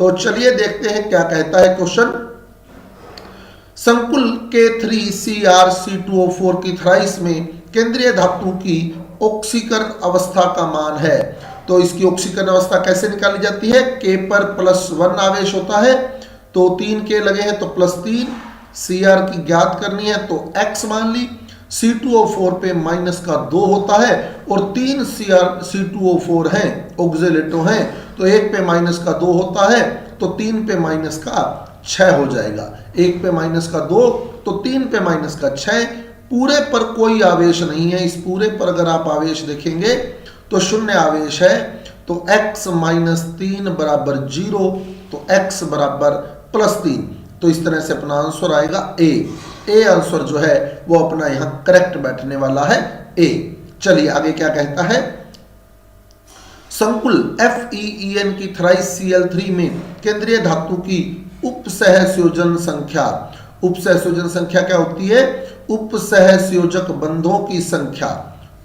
तो चलिए देखते हैं क्या कहता है क्वेश्चन। संकुल K3CrC2O4 की थ्राइस में केंद्रीय धातु की ऑक्सीकरण अवस्था का मान है। तो इसकी ऑक्सीकरण अवस्था कैसे निकाली जाती है? K पर +1 आवेश होता है तो 3 K लगे हैं तो +3, Cr की ज्ञात करनी है तो x मान ली, C2O4 पे -2 होता है और 3 C2O4 हैं, ऑक्सीलेटो हैं, तो 1 पे -2 होता है तो 3 पे -6 हो जाएगा। 1 पे -2 तो 3 पे -6। पूरे पर कोई आवेश नहीं है, इस पूरे पर अगर आप आवेश देखेंगे तो शून्य आवेश है, तो x -3 बराबर 0, तो x बराबर +3। तो इस तरह से अपना आंसर आएगा ए आंसर जो है वो अपना यहां करेक्ट बैठने वाला है ए। चलिए आगे क्या कहता है। संकुल FeEn की थ्राइस Cl3 में केंद्रीय धातु की उपसहसंयोजन संख्या, उपसहसंयोजन संख्या क्या होती है? उपसहसंयोजक बंधों की संख्या,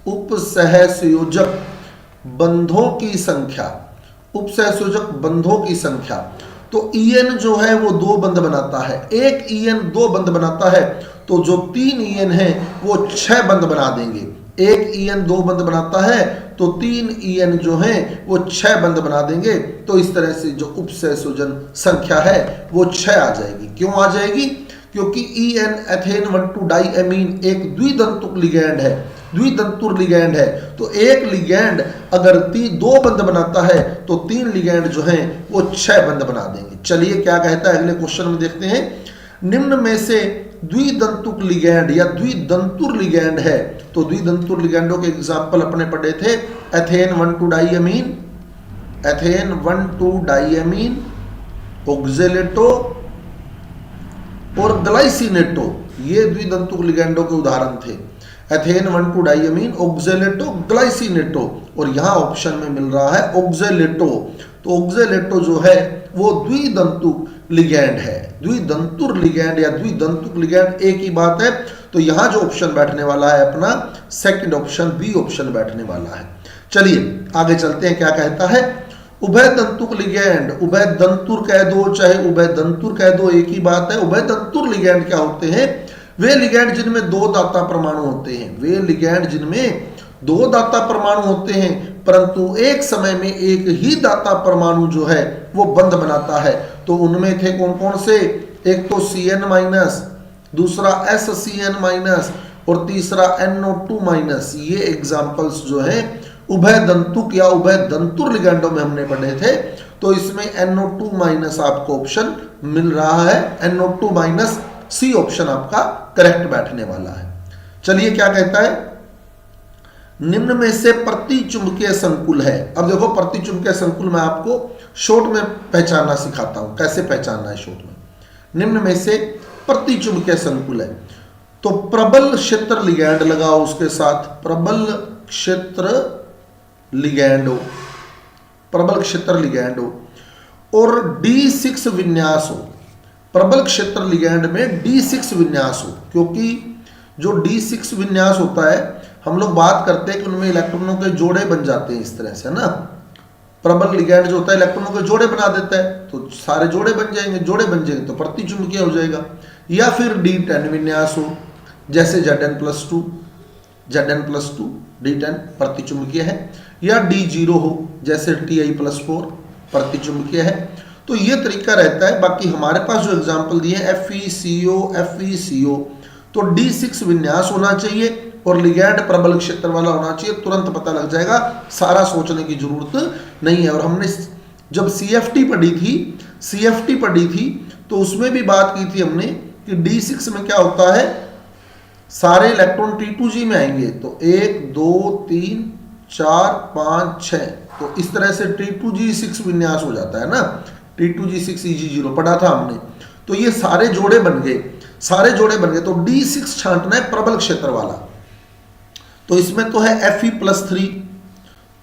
उपसहसंयोजक बंधों की संख्या, उपसहसंयोजक बंधों की संख्या। तो En जो है वो 2 बंध बनाता है, एक En 2 बंध बनाता है, तो जो 3 En है वो 6 बंध बना देंगे। एक En 2 बंध बनाता है तो 3 En जो है वो 6 बंध बना देंगे। तो इस तरह से जो उपसहसंयोजन संख्या है वो 6 आ जाएगी। क्यों आ जाएगी? क्योंकि En एथेन 1,2 डाइएमीन एक द्विदंतुक लिगैंड है, द्विदंतुर लिगैंड है। तो एक लिगैंड अगर 2 बंध बनाता है तो 3 लिगैंड जो हैं वो 6 बंध बना देंगे। चलिए क्या कहता है अगले क्वेश्चन में देखते हैं। निम्न में से द्विदंतुक लिगैंड या द्विदंतुर लिगैंड है, तो द्विदंतुर लिगैंडों के एग्जाम्पल अपने पढ़े थे, ethane 1,2 diamine, ethane 1,2 diamine, oxalato और ग्लाइसिनेटो, ये द्विदंतुक लिगैंडों के उदाहरण थे। एथेन 1,2 डाइएमीन, ऑक्जेलेटो, ग्लाइसिनेटो, और यहां ऑप्शन में मिल रहा है ऑक्जेलेटो। तो ऑक्जेलेटो जो है वो द्विदंतुक लिगैंड है, द्विदंतुर लिगैंड या द्विदंतुक लिगैंड एक ही बात है। तो यहां जो ऑप्शन बैठने वाला है अपना सेकंड ऑप्शन, बी ऑप्शन बैठने वाला है। चलिए आगे चलते हैं, क्या कहता है। उभय दंतुक लिगैंड, उभय दंतुर कह दो चाहे उभय दंतुर कह दो एक ही बात है। उभय दंतुर लिगैंड क्या होते हैं? वे लिगैंड जिनमें 2 दाता परमाणु होते हैं, वे लिगैंड जिनमें 2 दाता परमाणु होते हैं परंतु एक समय में एक ही दाता परमाणु जो है वो बंध बनाता है। तो उनमें थे कौन कौन से? एक तो Cn-, दूसरा SCn- और तीसरा NO2-। ये एग्जाम्पल्स जो हैं उभय दंतुक या उभय दंतुर लिगैंडों में हमने पढ़े थे। तो इसमें NO2- आपको ऑप्शन मिल रहा है, NO2- सी ऑप्शन आपका करेक्ट बैठने वाला है। चलिए क्या कहता है। निम्न में से प्रतिचुंबकीय संकुल है। अब देखो प्रतिचुंबकीय संकुल मैं आपको शॉर्ट में पहचानना सिखाता हूं, कैसे पहचानना है शॉर्ट में। निम्न में से प्रतिचुंबकीय संकुल है तो प्रबल क्षेत्र लिगैंड लगाओ, उसके साथ प्रबल क्षेत्र लिगैंड हो, प्रबल क्षेत्र लिगैंड हो और D6 विन्यास हो। प्रबल क्षेत्र लिगैंड में D6 विन्यास हो, क्योंकि जो D6 विन्यास होता है हम लोग बात करते हैं कि उनमें इलेक्ट्रॉनों के जोड़े बन जाते हैं इस तरह से ना। प्रबल लिगैंड जो होता है इलेक्ट्रॉनों के जोड़े बना देता है, तो सारे जोड़े बन जाएंगे, जोड़े बन जाएंगे तो प्रतिचुंबकीय हो जाएगा। या फिर D10 विन्यास हो, जैसे Zn+2, Zn+2 D10 प्रतिचुंबकीय है, या D0 हो जैसे Ti+4 प्रतिचुंबकीय है। तो ये तरीका रहता है। बाकी हमारे पास जो एग्जाम्पल दिए FeCO, FeCO, तो D6 विन्यास होना चाहिए और लिगैंड प्रबल क्षेत्र वाला होना चाहिए, तुरंत पता लग जाएगा, सारा सोचने की जरूरत नहीं है। और हमने जब CFT पढ़ी थी तो उसमें भी बात की थी हमने कि D6 में क्या होता है, सारे इलेक्ट्रॉन T2G में आएंगे, तो 1 2 3 4 5 6, तो इस तरह से T2G6 विन्यास हो जाता है ना। T2G6 Eg0 पढ़ा था हमने। तो ये सारे जोड़े बन गए, सारे जोड़े बन गए। तो D6 छांटना है प्रबल क्षेत्र वाला। तो इसमें तो है Fe+3,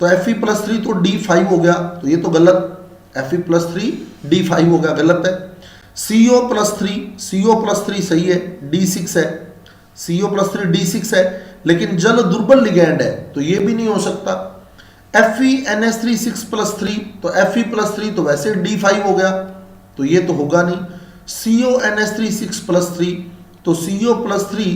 तो Fe+3 तो D5 हो गया, तो ये तो गलत, Fe+3 D5 हो गया, गलत है। CO+3 सही है, D6 है, CO+3 D6 है, लेकिन जल दुर्बल लिगैंड है तो ये भी नहीं हो सकता। FeNH3 6+3, तो Fe+3 तो वैसे D5 हो गया, तो ये तो होगा नहीं। CONH3 6+3, तो CO+3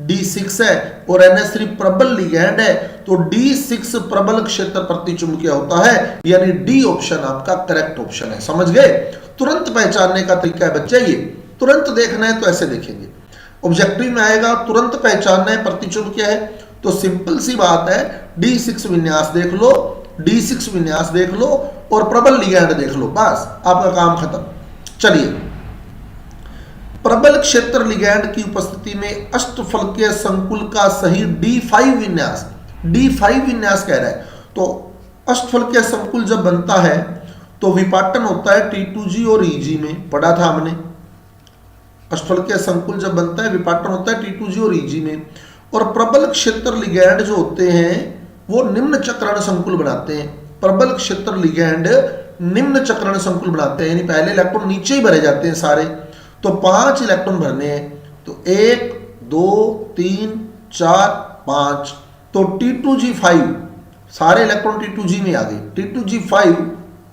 D6 है और NH3 प्रबल लिगैंड है, तो D6 प्रबल क्षेत्र प्रतिचुंबकीय होता है, यानी डी ऑप्शन आपका करेक्ट ऑप्शन है। समझ गए? तुरंत पहचानने का तरीका है बच्चे, ये तुरंत देखना है तो ऐसे देखेंगे, ऑब्जेक्टिव में आएगा, तुरंत पहचानना है प्रतिचुंबकीय है, तो सिंपल सी बात है, D6 विन्यास देख लो, D6 विन्यास देख लो और प्रबल लिगैंड देख लो, बस आपका काम खत्म। चलिए, प्रबल क्षेत्र लिगैंड की उपस्थिति में अष्टफलकीय संकुल का सही D5 विन्यास, D5 विन्यास कह रहा है, तो अष्टफलकीय संकुल जब बनता है तो विपाटन होता है T2G और EG में, पढ़ा था हमने। अष्टफलकीय संकुल जब बनता है विपाटन होता है T2G और EG में, और प्रबल क्षेत्र लिगैंड जो होते हैं वो निम्न चक्रण संकुल बनाते हैं। प्रबल क्षेत्र लिगैंड निम्न चक्रण संकुल बनाते हैं, यानी पहले इलेक्ट्रॉन नीचे ही भरे जाते हैं सारे, तो 5 इलेक्ट्रॉन भरने हैं, तो 1 2 3 4 5, तो T2G5 सारे इलेक्ट्रॉन T2G में आ गए, T2G5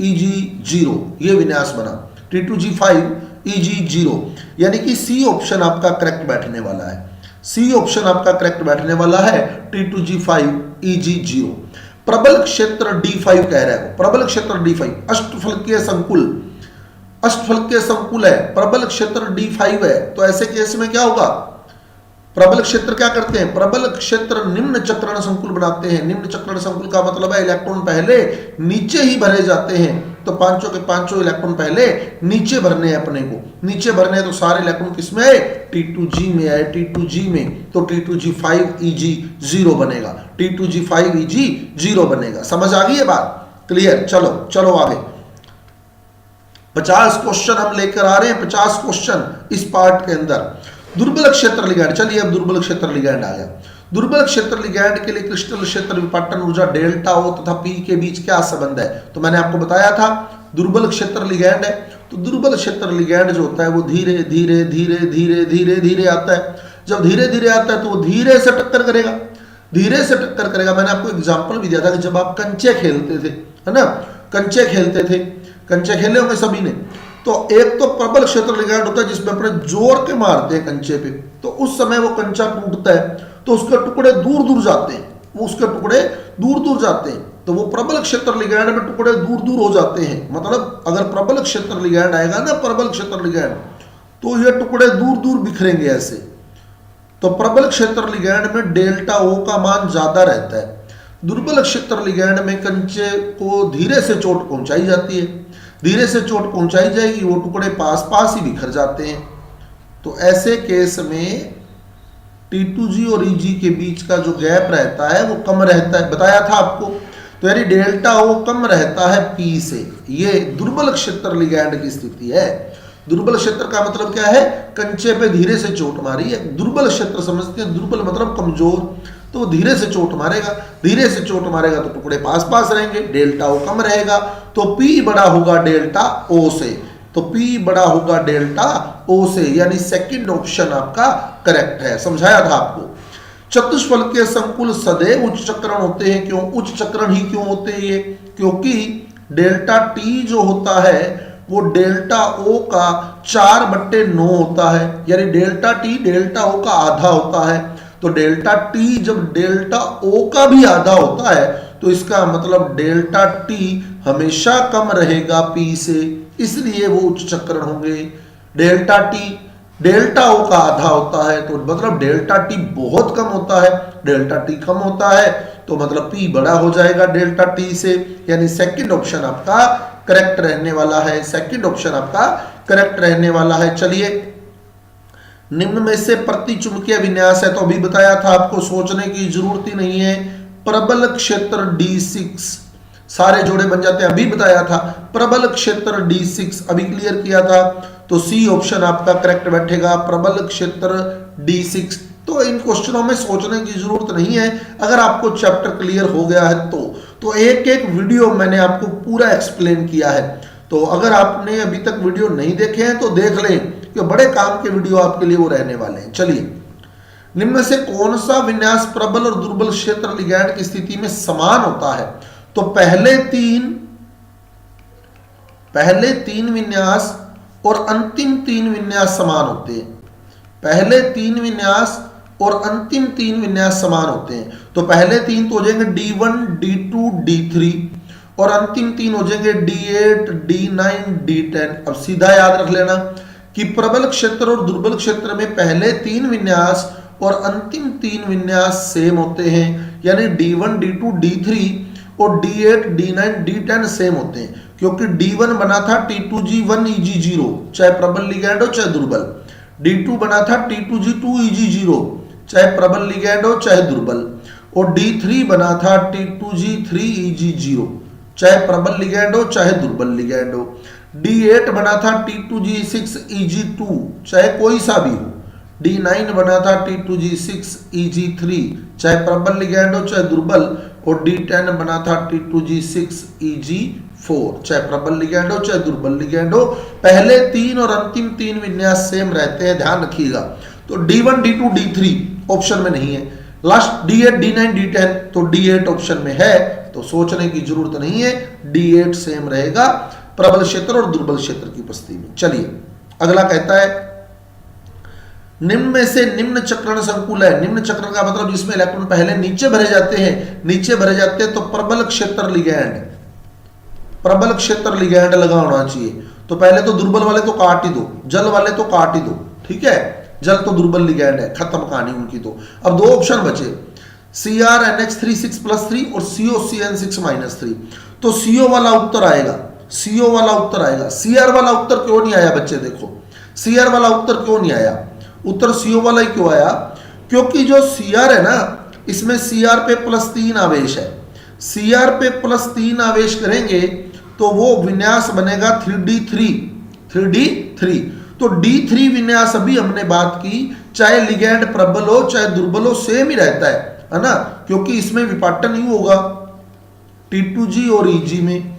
EG0, ये विन्यास बना T2G5 EG0, यानी कि सी ऑप्शन आपका करेक्ट बैठने वाला है, सी ऑप्शन आपका करेक्ट बैठने वाला है, T2G5 EG0। प्रबल क्षेत्र D5 कह रहा है, प्रबल क्षेत्र D5 अष्टफलकीय संकुल, अष्टफलकीय संकुल है, प्रबल क्षेत्र D5 है, तो ऐसे केस में क्या होगा, प्रबल क्षेत्र क्या करते हैं, प्रबल क्षेत्र निम्न चक्रण संकुल बनाते हैं। निम्न चक्रण संकुल का मतलब है इलेक्ट्रॉन पहले नीचे ही भरे जाते हैं, तो पांचों के पांचों इलेक्ट्रॉन पहले नीचे भरने हैं, अपने को नीचे भरने हैं, तो सारे इलेक्ट्रॉन किसमें है, T2G में है, T2G में, तो T2G5 EG0 बनेगा, T2G5 EG0 बनेगा। समझ आ गई है बात? क्लियर? चलो चलो आगे, 50 क्वेश्चन हम लेकर आ रहे हैं, 50 क्वेश्चन इस पार्ट के अंदर। दुर्बल क्षेत्र लिगैंड, चलिए अब दुर्बल क्षेत्र लिगैंड आ गया। दुर्बल क्षेत्र लिगैंड के लिए क्रिस्टल क्षेत्र विपाटन ऊर्जा डेल्टा O तथा P के बीच क्या संबंध है, तो मैंने आपको बताया था दुर्बल क्षेत्र लिगैंड है, तो दुर्बल क्षेत्र लिगैंड जो होता है वो धीरे धीरे धीरे धीरे धीरे धीरे आता है। जब धीरे धीरे आता है तो वो धीरे से टक्कर करेगा, धीरे से टक्कर करेगा। मैंने आपको एग्जांपल भी दिया था कि जब आप कंचे खेलते थे, है ना, कंचे खेलते थे, कंचे खेले होंगे सभी ने, तो एक तो प्रबल क्षेत्र लिगैंड होता है जिसमें अपने जोर के मारते हैं कंचे पे, तो उस समय वो कंचा टूटता है, तो उसके टुकड़े दूर दूर जाते हैं, वो उसके टुकड़े दूर दूर जाते हैं, तो वो प्रबल क्षेत्र लिगैंड में टुकड़े दूर दूर हो जाते हैं। मतलब अगर प्रबल क्षेत्र लिगैंड आएगा ना, प्रबल क्षेत्र लिगैंड, तो ये टुकड़े दूर दूर बिखरेंगे ऐसे। तो प्रबल क्षेत्र लिगैंड में डेल्टा O का मान ज्यादा रहता है। दुर्बल क्षेत्र लिगैंड में कंचे को धीरे से चोट पहुंचाई जाती है, धीरे से चोट पहुंचाई जाएगी, वो टुकड़े पास पास ही बिखर जाते हैं। तो ऐसे केस में T2G और EG के बीच का जो गैप रहता है वो कम रहता है, बताया था आपको, तो यानी डेल्टा O कम रहता है P से। ये दुर्बल क्षेत्र लिगैंड की स्थिति है। दुर्बल क्षेत्र का मतलब क्या है, कंचे पे धीरे से चोट मारी है, दुर्बल क्षेत्र समझते हैं, दुर्बल मतलब कमजोर, तो वो धीरे से चोट मारेगा, धीरे से चोट मारेगा तो टुकड़े पास पास रहेंगे, डेल्टा O कम रहेगा, तो P बड़ा होगा डेल्टा O से, तो P बड़ा होगा डेल्टा O से, यानी सेकंड ऑप्शन आपका करेक्ट है। समझाया था आपको। चतुष्फलकीय संकुल सदैव उच्च चक्रण होते हैं, क्यों उच्च चक्रण ही क्यों होते हैं ये, क्योंकि डेल्टा T जो होता है वो डेल्टा O का 4/9 होता है, यानी डेल्टा T डेल्टा O का आधा होता है। तो डेल्टा T जब डेल्टा O का भी आधा होता है तो इसका मतलब डेल्टा T हमेशा कम रहेगा P से, इसलिए वो उच्च चक्रण होंगे। डेल्टा T डेल्टा O का आधा होता है तो मतलब डेल्टा T बहुत कम होता है, डेल्टा T कम होता है तो मतलब P बड़ा हो जाएगा डेल्टा T से, यानी सेकंड ऑप्शन आपका करेक्ट रहने वाला है, सेकंड ऑप्शन आपका करेक्ट रहने वाला है। चलिए, निम्न में से प्रतिचुंबकीय विन्यास है, तो अभी बताया था आपको, सोचने की जरूरत ही नहीं है। प्रबल क्षेत्र D6 सारे जोड़े बन जाते हैं, अभी बताया था। प्रबल क्षेत्र D6 अभी क्लियर किया था, तो सी ऑप्शन आपका करेक्ट बैठेगा, प्रबल क्षेत्र D6। तो इन क्वेश्चनों में सोचने की जरूरत नहीं है, अगर आपको चैप्टर क्लियर हो गया है तो एक एक वीडियो मैंने आपको पूरा एक्सप्लेन किया है। तो अगर आपने अभी तक वीडियो नहीं देखे हैं तो देख लें, कि बड़े काम के वीडियो आपके लिए वो रहने वाले हैं। चलिए, निम्न में से कौन सा विन्यास प्रबल और दुर्बल क्षेत्र लिगैंड की स्थिति में समान होता है, तो पहले तीन विन्यास और अंतिम तीन विन्यास समान होते हैं। पहले तीन विन्यास और अंतिम तीन विन्यास समान होते हैं। तो पहले तीन तो हो जाएंगे D1, D2, D3 और अंतिम तीन हो जाएंगे D8, D9, D10। अब सीधा याद रख लेना कि प्रबल क्षेत्र और दुर्बल क्षेत्र में पहले तीन विन्यास और अंतिम तीन विन्यास सेम होते हैं, यानी D1, D2, D3 और D8, D9, D10 सेम होते हैं, क्योंकि D1 बना था T2G1EG0 चाहे प्रबल लिगैंड हो चाहे दुर्बल, D2 बना था T2G2EG0 चाहे प्रबल लिगैंड हो चाहे दुर्बल, और D3 बना था T2G3EG0 चाहे प्रबल लिगैंड हो चाहे दुर्बल लिगैंड हो। D8 बना था T2G6EG2 चाहे कोई सा भी हो। D9 बना था T2G6EG3 चाहे प्रबल लिगैंड हो चाहे दुर्बल, और D10 बना था T2G6EG4 चाहे प्रबल लिगैंड हो चाहे दुर्बल लिगैंड हो। पहले तीन और अंतिम तीन विन्यास सेम रहते हैं, ध्यान रखिएगा। तो D1, D2, D3 ऑप्शन में नहीं है। लास्ट D8, D9, D10 तो D8 ऑप्शन में है, तो सोचने की जरूरत नहीं है, D8 सेम रहेगा प्रबल क्षेत्र और दुर्बल क्षेत्र की उपस्थिति में। चलिए अगला कहता है निम्न में से निम्न चक्रण संकुल है। निम्न चक्रण का मतलब जिसमें इलेक्ट्रॉन पहले नीचे भरे जाते हैं, तो प्रबल क्षेत्र लिगैंड लगा होना चाहिए। तो पहले तो दुर्बल वाले तो काट ही दो, जल वाले तो काट ही दो, ठीक है, जल तो दुर्बल लिगैंड है, खत्म कहानी उनकी। तो अब दो ऑप्शन बचे, CrNH3 6+3 और COCN6-3। तो CO वाला उत्तर आएगा, CO वाला उत्तर आएगा। CR वाला उत्तर क्यों नहीं आया बच्चे? देखो CR वाला उत्तर क्यों नहीं आया, उत्तर CO वाला ही क्यों आया? क्योंकि जो CR है ना, इसमें CR पे +3 आवेश है। CR पे +3 आवेश करेंगे तो वो विन्यास बनेगा 3D3। तो D3 विन्यास अभी हमने बात की, चाहे लिगैंड प्रबल हो चाहे दुर्बल हो सेम ही रहता है ना, क्योंकि इसमें विपाटन ही होगा T2G और EG में।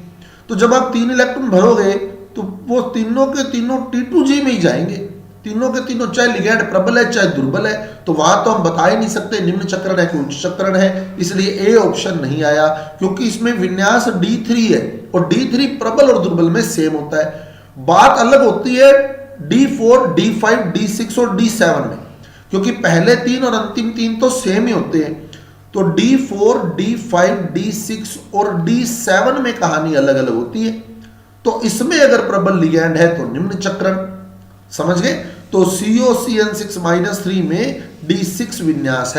तो जब आप 3 इलेक्ट्रॉन भरोगे तो वो तीनों के तीनों T2G में ही जाएंगे, तीनों के तीनों, चाहे लिगैंड प्रबल है चाहे दुर्बल है। तो वहां तो हम बता ही नहीं सकते निम्न चक्रण है कि उच्च चक्रण है, इसलिए ए ऑप्शन नहीं आया, क्योंकि इसमें विन्यास D3 है और D3 प्रबल और दुर्बल में सेम होता है। बात अलग होती है D4, D5, D6 और D7 में, क्योंकि पहले तीन और अंतिम तीन तो सेम ही होते हैं। तो D4, D5, D6 और D7 में कहानी अलग अलग होती है। तो इसमें अगर प्रबल लिगैंड है तो निम्न चक्रण, समझ गए? तो COCN6-3 में D6 विन्यास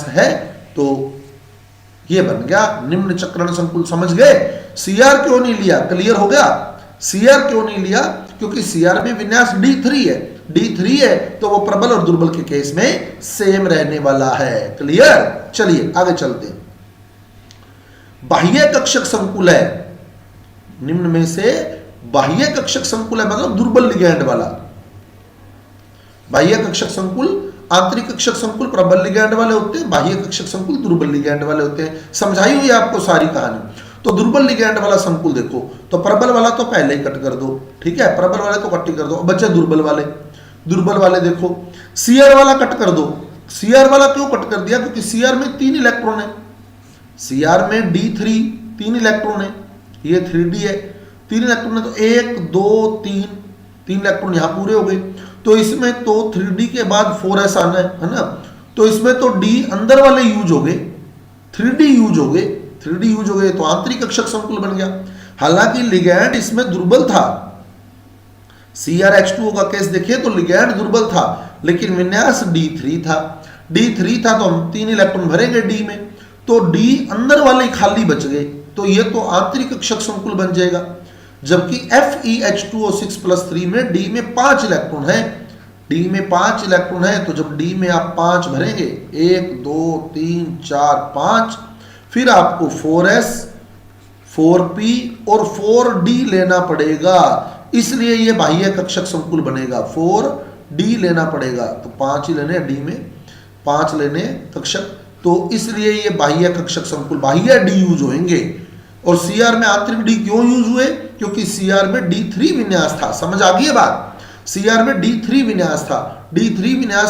है, तो ये बन गया निम्न चक्रण संकुल। समझ गए? CR क्यों नहीं लिया? क्लियर हो गया? CR क्यों नहीं लिया? क्योंकि CR में विन्यास D3 है, तो वो प्रबल और दुर्बल के केस में सेम रहने वाला है। क्लियर? चलिए आगे चलते हैं। बाह्य कक्षक संकुल है, निम्न में से बाह्य कक्षक संकुल है मतलब दुर्बल लिगैंड वाला। बाह्य कक्षक संकुल, आंतरिक कक्षक संकुल प्रबल लिगैंड वाले होते हैं, बाह्य कक्षक संकुल दुर्बल लिगैंड वाले होते हैं। समझाई हुई आपको सारी कहानी। तो दुर्बल लिगैंड वाला संकुल देखो, तो प्रबल वाला तो पहले ही कट कर दो, ठीक है, प्रबल वाले तो कट ही कर दो। बच्चे दुर्बल वाले देखो, CR वाला कट कर दो। CR वाला क्यों कट कर दिया? क्योंकि CR में 3 इलेक्ट्रॉन है, CR में D3 3 इलेक्ट्रॉन है, ये 3D है, 3 इलेक्ट्रॉन है, तो 1 2 3 इलेक्ट्रॉन यहां पूरे हो गए। तो इसमें तो 3D के बाद 4s आना है ना, तो इसमें तो D अंदर वाले यूज हो गए, 3D यूज हो गए, तो आंतरिक कक्षक संकुल बन गया। हालांकि लिगैंड इसमें दुर्बल था, CrH2O का केस देखिए तो लिगैंड दुर्बल था, लेकिन विन्यास D3 था, तो हम 3 इलेक्ट्रॉन भरेंगे D में, तो D अंदर वाले खाली बच गए, तो ये तो आंतरिक कक्षक संकुल बन जाएगा। जबकि FeH2O 6+3 में D में 5 इलेक्ट्रॉन है, तो जब D में आप 5 भरेंगे, 1 2 3 4 5, फिर आपको 4s 4p और 4d लेना पड़ेगा, इसलिए ये बाह्य कक्षक संकुल बनेगा। 4d लेना पड़ेगा, तो 5 ही लेने D में, 5 लेने कक्षक, तो इसलिए ये बाह्य कक्षक संकुल, बाह्य D यूज होंगे। और CR में आंतरिक D क्यों यूज हुए? क्योंकि CR में D3 विन्यास था। समझ आ गई है बात? CR में D3 विन्यास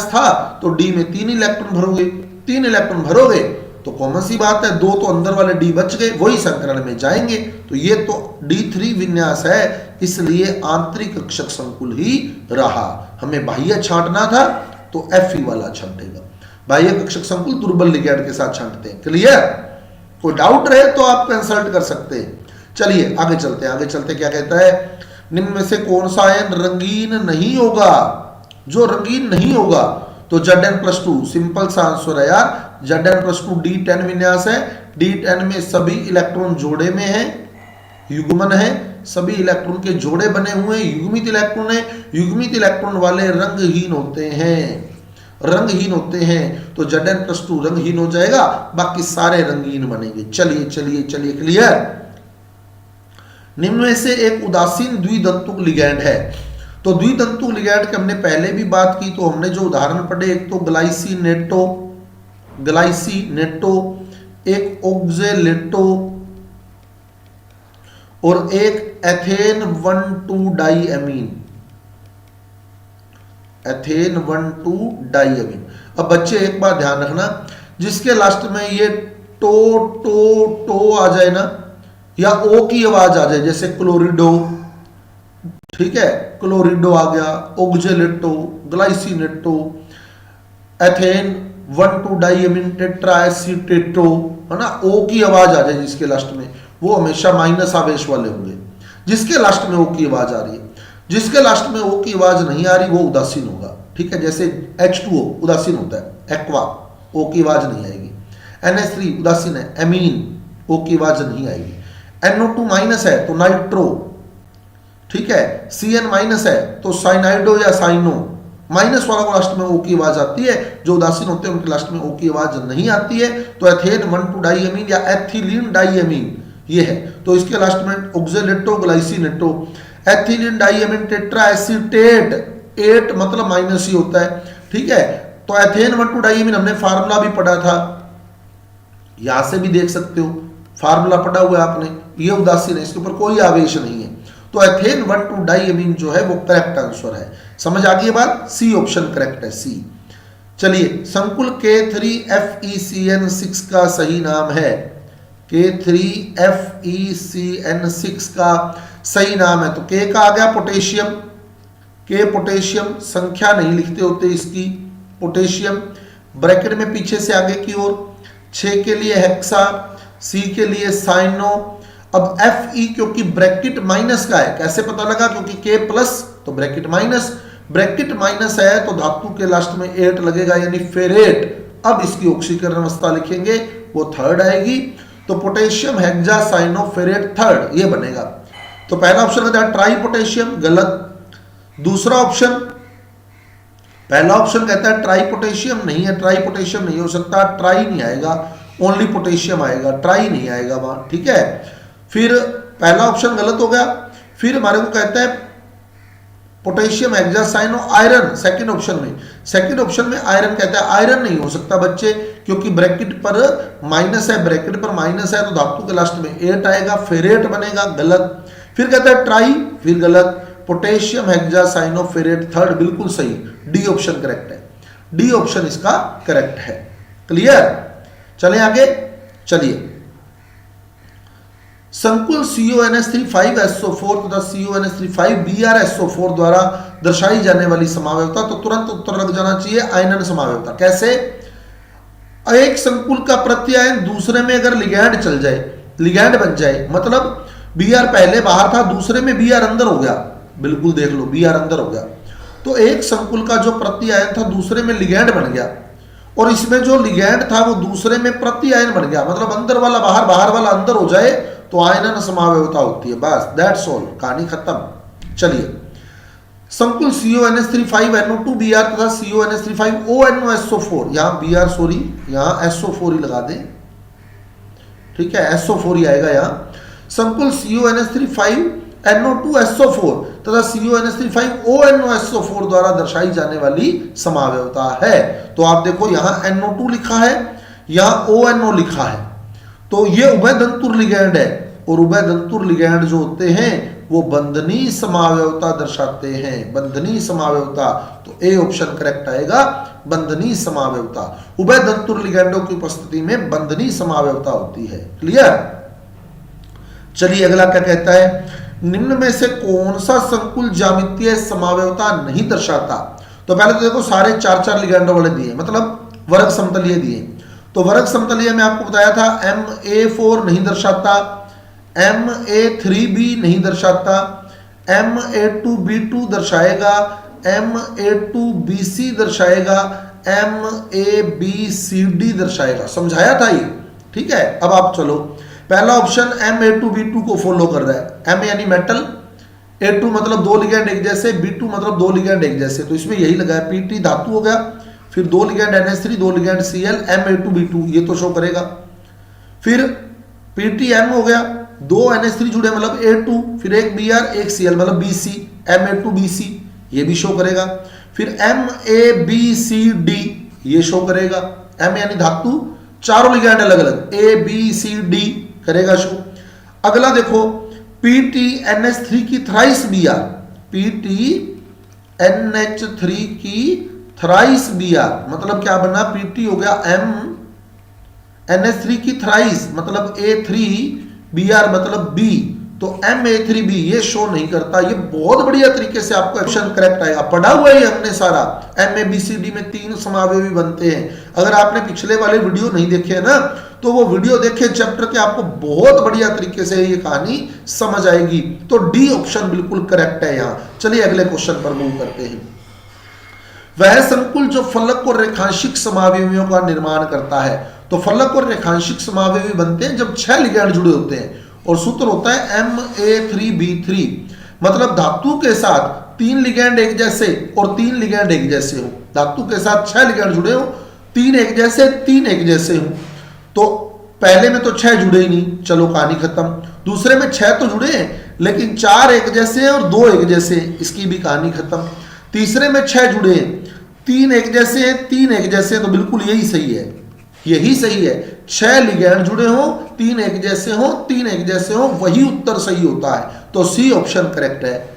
था, तो D में 3 इलेक्ट्रॉन भरोगे, तो कॉमन सी बात है, दो तो अंदर वाले डी बच गए, वही संकरण में जाएंगे। तो ये तो D3 विन्यास है, इसलिए आंतरिक कक्षक संकुल ही रहा। हमें बाह्य छांटना था तो Fe वाला छांटेगा। बाह्य कक्षक संकुल दुर्बल लिगैंड के साथ छांटते हैं। क्लियर? कोई डाउट रहे तो आप कंसल्ट कर सकते हैं। चलिए आगे चलते हैं। आगे चलते क्या कहता है, निम्न में से कौन सा आयन रंगीन नहीं होगा? जो रंगीन नहीं होगा तो Zn+2, सिंपल सा आंसर है यार, Zn+2 D10 विन्यास है। D10 में सभी इलेक्ट्रॉन जोड़े में है, युग्मन है, सभी इलेक्ट्रॉन के जोड़े बने हुए हैं, युग्मित इलेक्ट्रॉन है। युग्मित इलेक्ट्रॉन वाले रंगहीन होते हैं, रंगहीन होते हैं, तो Zn+2 रंगहीन हो जाएगा, बाकी सारे रंगीन बनेंगे। चलिए चलिए चलिए, क्लियर? निम्न में से एक उदासीन द्वितंतुक लिगैंड है। तो द्वितंतुक लिगैंड की हमने पहले भी बात की, तो हमने जो उदाहरण पढ़े, एक तो ग्लाइसिनेटो, एक ऑक्जेलेटो और एक एथेन 1,2 डाइएमीन। Ethane 1,2 diamine. अब बच्चे एक बात ध्यान रखना, जिसके लास्ट में ये टो आ जाए ना, या ओ की आवाज आ जाए, जैसे क्लोरिडो, ठीक है, क्लोरिडो आ गया, ऑक्जेलेटो, ग्लाइसिनेटो, एथेन 1,2 डाइएमीन टेट्राएसीटेटो, है ना, ओ की आवाज आ जाए जिसके लास्ट में, वो हमेशा माइनस आवेश वाले होंगे। जिसके लास्ट में ओ की आवाज आ रही है, जिसके लास्ट में ओ की आवाज नहीं आ रही, वो उदासीन होगा। ठीक है, जैसे H2O उदासीन होता है, एक्वा, ओ की आवाज नहीं आएगी। NH3 उदासीन है, एमीन, ओ की आवाज नहीं आएगी। NO2 माइनस है तो नाइट्रो, ठीक है, CN माइनस है तो साइनाइडो या साइनो, माइनस वाला को लास्ट में ओ की आवाज आती है। जो उदासीन होते हैं उनके लास्ट में ओ की आवाज नहीं आती है। तो एथेन 1,2 डाइएमीन या एथिलीन डाइएमीन ये है, तो इसके लास्ट में ऑक्जेलेटो, ग्लाइसिनेटो, एथिलीन डाइएमीन टेट्राएसीटेट, 8 मतलब माइनस ही होता है। ठीक है, तो एथेन 1,2 डाइएमीन हमने फार्मूला भी पढ़ा था, यहां से भी देख सकते हो, फार्मूला पढ़ा हुआ है आपने, ये उदासीन है, इसके ऊपर कोई आवेश नहीं है। तो एथेन 1,2 डाइएमीन जो है वो करेक्ट आंसर है। समझ आ गई बात? सी ऑप्शन करेक्ट है, सी। चलिए, संकुल K3FeCN6 का सही नाम है, K3FeCN6 का सही नाम है। तो K का आ गया पोटेशियम, K पोटेशियम, संख्या नहीं लिखते होते इसकी, पोटेशियम, ब्रैकेट में पीछे से आगे की ओर, 6 के लिए हेक्सा, C के लिए साइनो। अब Fe क्योंकि ब्रैकेट माइनस का है, कैसे पता लगा? क्योंकि K प्लस तो ब्रैकेट माइनस, ब्रैकेट माइनस है तो धातु के लास्ट में 8 लगेगा, यानी फेरेट। अब इसकी ऑक्सीकरण अवस्था लिखेंगे, वो थर्ड आएगी। तो पोटेशियम हेक्सासाइनोफेरेट थर्ड, ये बनेगा। तो पहला ऑप्शन कहता है ट्राई पोटेशियम, गलत। दूसरा ऑप्शन, पहला ऑप्शन कहता है ट्राई पोटेशियम, नहीं है, ट्राई पोटेशियम नहीं हो सकता, ट्राई नहीं आएगा, ओनली पोटेशियम आएगा, ट्राई नहीं आएगा वहां। ठीक है, फिर पहला ऑप्शन गलत हो गया। फिर हमारे को कहता है potassium hexacyano iron, second option में, सेकंड ऑप्शन में आयरन कहता है, आयरन नहीं हो सकता बच्चे, क्योंकि ब्रैकेट पर माइनस है, ब्रैकेट पर माइनस है तो धातु के लास्ट में 8 आएगा, फेरेट बनेगा, गलत। फिर कहता है ट्राई, फिर गलत। पोटेशियम हेक्सासाइनोफेरेट थर्ड, बिल्कुल सही, डी ऑप्शन करेक्ट है, डी ऑप्शन इसका करेक्ट है। क्लियर? चले आगे, चलिए। संकुल CONH3 तथा CONH3 BrSO4 द्वारा दर्शाई जाने वाली समावयवता, तो तुरंत उत्तर लग जाना चाहिए, आयनन समावयवता। कैसे? एक संकुल का प्रत्यायन दूसरे में अगर लिगैंड चल जाए, लिगैंड बन जाए, मतलब Br पहले बाहर था, दूसरे में Br अंदर हो गया, बिल्कुल देख लो, Br अंदर हो गया, तो एक संकुल का जो प्रत्यायन था दूसरे में लिगैंड बन गया, और इसमें जो लिगैंड था वो दूसरे में प्रत्यायन बन गया, मतलब अंदर वाला बाहर, बाहर वाला अंदर हो जाए तो आयनन समावयवता होती है। बस, दैट्स ऑल, कहानी खत्म। चलिए, संकुल CONH3 Br तथा CONH3 ONOSO4, यहाँ Br सॉरी, यहाँ SO4 ही लगा दें, ठीक है, SO4 ही आएगा यहाँ। संकुल CONH3 NO2SO4 तथा CONH3 ONOSO4 द्वारा दर्शाई जाने वाली समावयवता है। तो आप देखो, यहाँ NO2 लिखा है, यहाँ ONO लिखा है, तो ये उभय तंतुर लिगैंड है, और उभयदंतुर लिगैंड जो होते हैं वो बंधनीय समावयवता दर्शाते हैं, बंधनीय समावयवता। तो ए ऑप्शन करेक्ट आएगा, बंधनीय समावयवता। उभयदंतुर लिगैंडों की उपस्थिति में बंधनीय समावयवता होती है। क्लियर। चलिए अगला क्या कहता है, निम्न में से कौन सा संकुल ज्यामितीय समावयवता नहीं दर्शाता। तो पहले तो देखो सारे 4-4 लिगैंडों वाले दिए, मतलब वर्ग समतलीय दिए। तो वर्ग समतलीय में आपको बताया था MA4 नहीं दर्शाता, MA3B नहीं दर्शाता, MA2B2 दर्शाएगा, MA2BC दर्शाएगा, MABCD दर्शाएगा। समझाया था ये, ठीक है। अब आप चलो, पहला ऑप्शन MA2B2 को फॉलो कर रहा है। M यानी मेटल, A2 मतलब 2 लिगैंड एक जैसे, B2 मतलब 2 लिगैंड एक जैसे, तो इसमें यही लगा है। PT धातु हो गया, फिर 2 ligand NH3, 2 ligand Cl, MA2B2 ये तो शो करेगा। फिर PTM हो गया, 2 NH3 जुड़े मतलब A2, फिर एक Br एक Cl मतलब BC, MA2BC ये भी शो करेगा। फिर MABCD ये शो करेगा। M यानी धातु, चारों लिगैंड अलग अलग, ABCD करेगा शो। अगला देखो PTNH3 की थ्राइस Br, PTNH3 की थ्राइस Br मतलब क्या बना, PT हो गया M, NH3 की थ्राइस मतलब A3, Br मतलब B, तो MA3B ये शो नहीं करता। ये बहुत बढ़िया तरीके से आपको ऑप्शन करेक्ट आएगा, पढ़ा हुआ है हमने सारा। MABCD में 3 समावयवी बनते हैं। अगर आपने पिछले वाले वीडियो नहीं देखे ना, तो वो वीडियो देखे चैप्टर के, आपको बहुत बढ़िया तरीके से ये कहानी समझ आएगी। तो डी ऑप्शन बिल्कुल करेक्ट है यहाँ। चलिए अगले क्वेश्चन पर मूव करते हैं। वह संकुल जो फलक और रेखांशिक समावयवियों का निर्माण करता है। तो फलक और रेखांशिक समावयवी बनते हैं जब 6 लिगैंड जुड़े होते हैं, और सूत्र होता है MA3B3, मतलब धातु के साथ 3 लिगैंड एक जैसे और 3 लिगैंड एक जैसे हो। धातु के साथ 6 लिगैंड जुड़े हो, 3 एक जैसे, 3 एक जैसे हो। तो पहले में तो 6 जुड़े ही नहीं, चलो कहानी खत्म। दूसरे में 6 तो जुड़े हैं लेकिन 4 एक जैसे हैं और 2 एक जैसे हैं, इसकी भी कहानी खत्म। तीसरे में 6 जुड़े हैं, 3 एक जैसे हैं, 3 एक जैसे हैं, तो बिल्कुल यही सही है, यही सही है। 6 लिगैंड जुड़े हो, 3 एक जैसे हो, 3 एक जैसे हो, वही उत्तर सही होता है। तो सी ऑप्शन करेक्ट है,